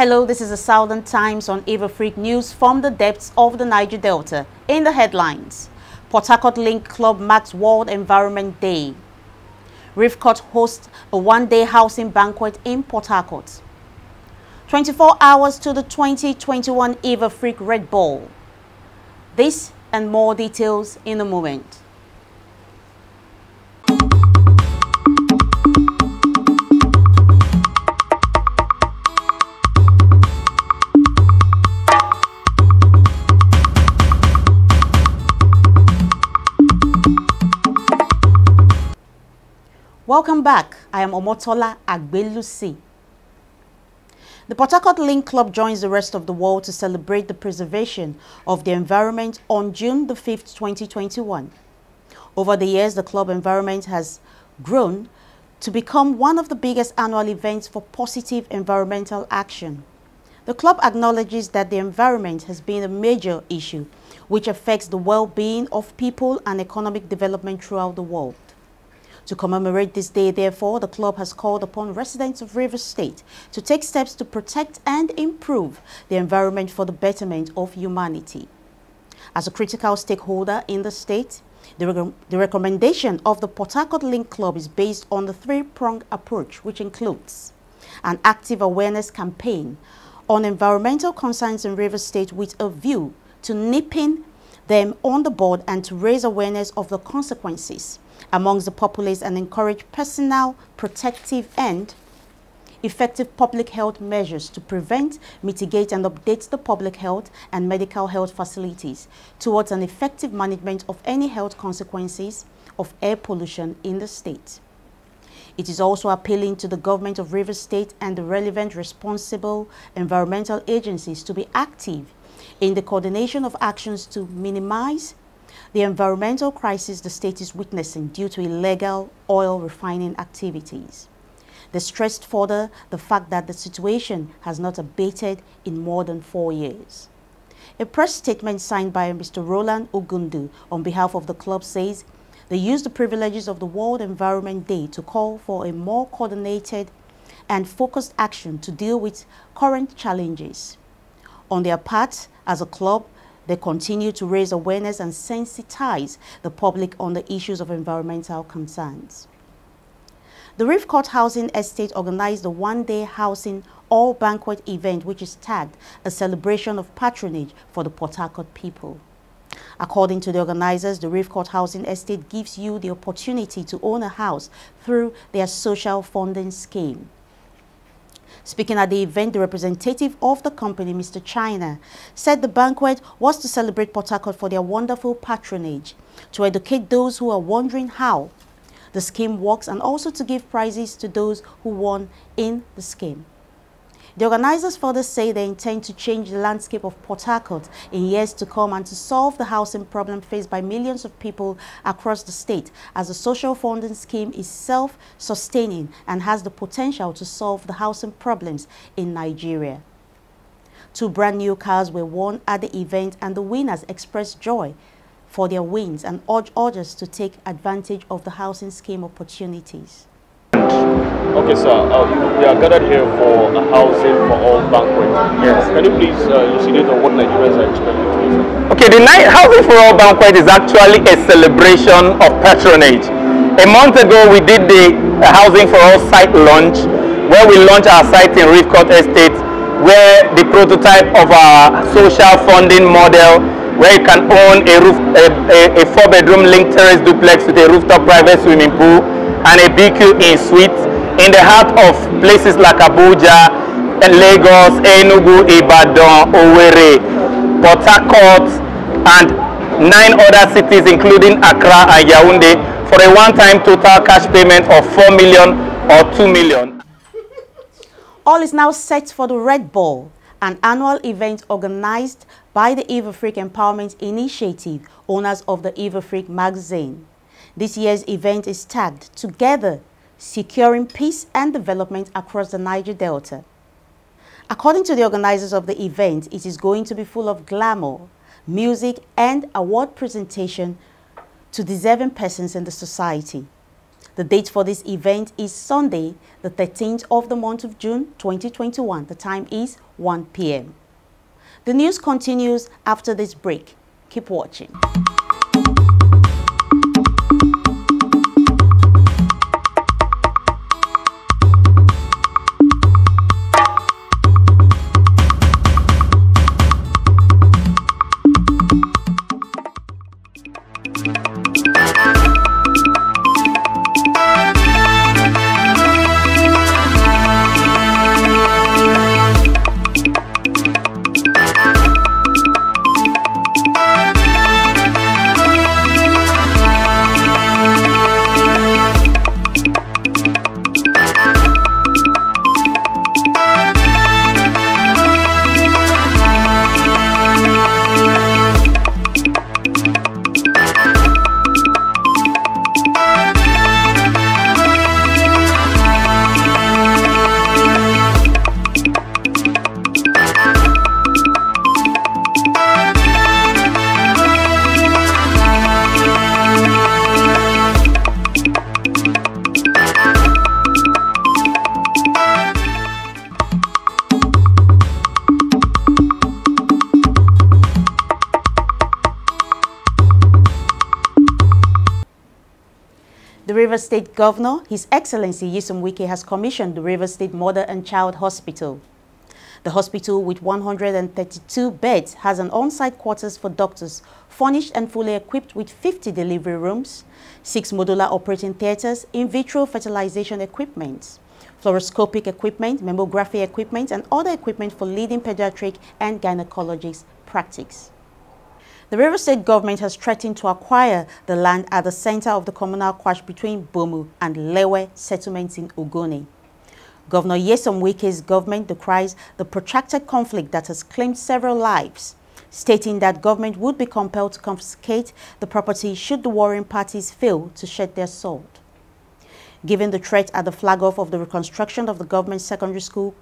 Hello, this is the Southerntimes on EveAfrique News from the depths of the Niger Delta. In the headlines, Port Harcourt Link Club marks World Environment Day. EveAfrique hosts a one-day housing banquet in Port Harcourt. 24 hours to the 2021 EveAfrique Red Ball. This and more details in a moment. Welcome back. I am Omotola Agbelusi. The Port Harcourt Link Club joins the rest of the world to celebrate the preservation of the environment on June the 5th, 2021. Over the years, the club environment has grown to become one of the biggest annual events for positive environmental action. The club acknowledges that the environment has been a major issue which affects the well-being of people and economic development throughout the world. To commemorate this day, therefore, the club has called upon residents of Rivers State to take steps to protect and improve the environment for the betterment of humanity. As a critical stakeholder in the state, the recommendation of the Port Harcourt Link Club is based on the three-pronged approach, which includes an active awareness campaign on environmental concerns in Rivers State with a view to nipping them on the bud and to raise awareness of the consequences amongst the populace and encourage personal, protective and effective public health measures to prevent, mitigate and update the public health and medical health facilities towards an effective management of any health consequences of air pollution in the state. It is also appealing to the government of Rivers State and the relevant responsible environmental agencies to be active in the coordination of actions to minimize the environmental crisis the state is witnessing due to illegal oil refining activities. They stressed further the fact that the situation has not abated in more than 4 years. A press statement signed by Mr. Roland Ogundu on behalf of the club says they used the privileges of the World Environment Day to call for a more coordinated and focused action to deal with current challenges. On their part, as a club, they continue to raise awareness and sensitize the public on the issues of environmental concerns. The EveAfrique Housing Estate organized a one-day housing all-banquet event which is tagged a celebration of patronage for the Port Harcourt people. According to the organizers, the EveAfrique Housing Estate gives you the opportunity to own a house through their social funding scheme. Speaking at the event, the representative of the company, Mr. China, said the banquet was to celebrate Port Harcourt for their wonderful patronage, to educate those who are wondering how the scheme works, and also to give prizes to those who won in the scheme. The organizers further say they intend to change the landscape of Port Harcourt in years to come and to solve the housing problem faced by millions of people across the state, as the social funding scheme is self-sustaining and has the potential to solve the housing problems in Nigeria. 2 brand new cars were won at the event, and the winners expressed joy for their wins and urge others to take advantage of the housing scheme opportunities. Okay, sir, we are gathered here for a housing for all banquet. Yes. Can you please elucidate on what Nigerians are expecting to do? Okay, the housing for all banquet is actually a celebration of patronage. A month ago, we did the housing for all site launch, where we launched our site in EveAfrique Estate, where the prototype of our social funding model, where you can own a 4-bedroom linked terrace duplex with a rooftop private swimming pool and a BQ in suite in the heart of places like Abuja, Lagos, Enugu, Ibadan, Owerri, Port Harcourt, and 9 other cities including Accra and Yaoundé for a one-time total cash payment of 4 million or 2 million. All is now set for the Red Ball, an annual event organized by the EveAfrique Empowerment Initiative, owners of the EveAfrique magazine. This year's event is tagged Together, Securing Peace and Development Across the Niger Delta. According to the organizers of the event, it is going to be full of glamour, music and award presentation to deserving persons in the society. The date for this event is Sunday, the 13th of the month of June 2021. The time is 1 p.m. The news continues after this break. Keep watching. The Rivers State Governor, His Excellency Nyesom Wike, has commissioned the Rivers State Mother and Child Hospital. The hospital, with 132 beds, has an on-site quarters for doctors, furnished and fully equipped with 50 delivery rooms, 6 modular operating theaters, in vitro fertilization equipment, fluoroscopic equipment, mammography equipment, and other equipment for leading pediatric and gynecologist practice. The Rivers State government has threatened to acquire the land at the center of the communal clash between Bomu and Lewe settlements in Ogoni. Governor Nyesom Wike's government decries the protracted conflict that has claimed several lives, stating that government would be compelled to confiscate the property should the warring parties fail to shed their sword. Given the threat at the flag-off of the reconstruction of the government secondary school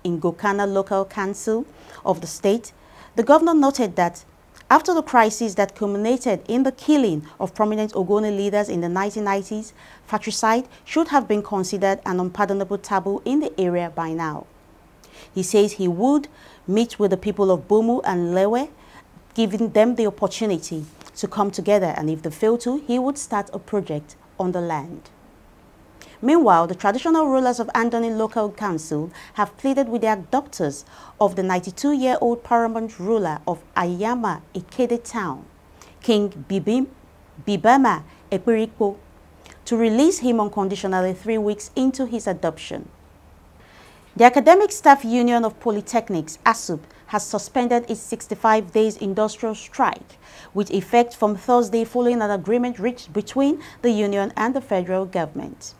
in Gokana Local Council of the state, the governor noted that after the crisis that culminated in the killing of prominent Ogoni leaders in the 1990s, fratricide should have been considered an unpardonable taboo in the area by now. He says he would meet with the people of Bomu and Lewe, giving them the opportunity to come together, and if they fail to, he would start a project on the land. Meanwhile, the traditional rulers of Andoni Local Council have pleaded with the adopters of the 92-year-old paramount ruler of Ayama Ikede Town, King Bibama Ekperikpo, to release him unconditionally 3 weeks into his adoption. The Academic Staff Union of Polytechnics, ASUP, has suspended its 65 days industrial strike, with effect from Thursday following an agreement reached between the union and the federal government.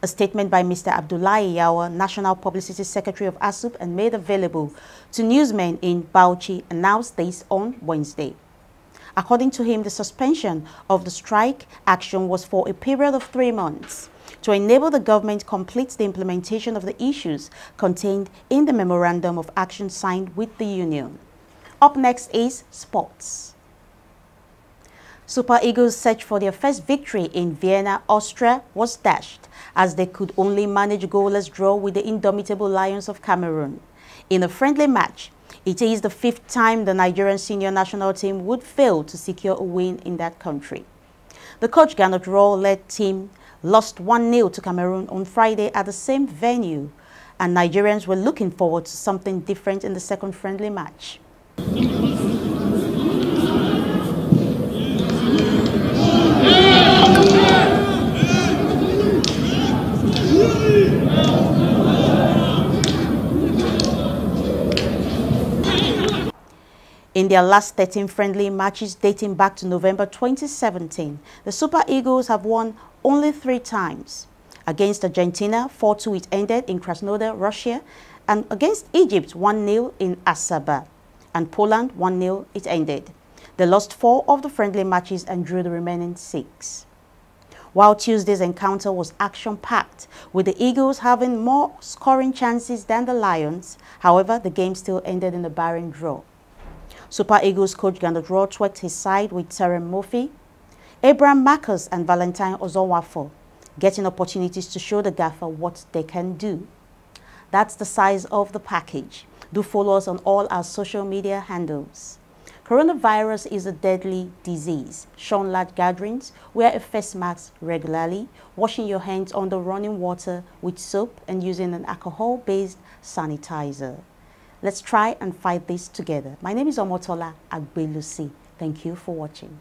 A statement by Mr. Abdullahi Yawa, National Publicity Secretary of ASUP, and made available to newsmen in Bauchi, announced this on Wednesday. According to him, the suspension of the strike action was for a period of 3 months to enable the government complete the implementation of the issues contained in the Memorandum of Action signed with the union. Up next is sports. Super Eagles' search for their first victory in Vienna, Austria was dashed as they could only manage a goalless draw with the indomitable Lions of Cameroon. In a friendly match, it is the 5th time the Nigerian senior national team would fail to secure a win in that country. The Coach Gernot Rohr-led team lost 1-0 to Cameroon on Friday at the same venue, and Nigerians were looking forward to something different in the second friendly match. In their last 13 friendly matches dating back to November 2017, the Super Eagles have won only 3 times. Against Argentina, 4-2 it ended in Krasnodar, Russia, and against Egypt, 1-0 in Asaba, and Poland, 1-0 it ended. They lost 4 of the friendly matches and drew the remaining 6. While Tuesday's encounter was action-packed, with the Eagles having more scoring chances than the Lions, however, the game still ended in a barren draw. Super Eagles coach Gernot Rohr tweaked his side with Terem Murphy, Abraham Marcus and Valentine Ozonwafo, getting opportunities to show the gaffer what they can do. That's the size of the package. Do follow us on all our social media handles. Coronavirus is a deadly disease. Shun large gatherings, wear a face mask regularly, washing your hands under running water with soap and using an alcohol-based sanitizer. Let's try and fight this together. My name is Omotola Agbelusi. Thank you for watching.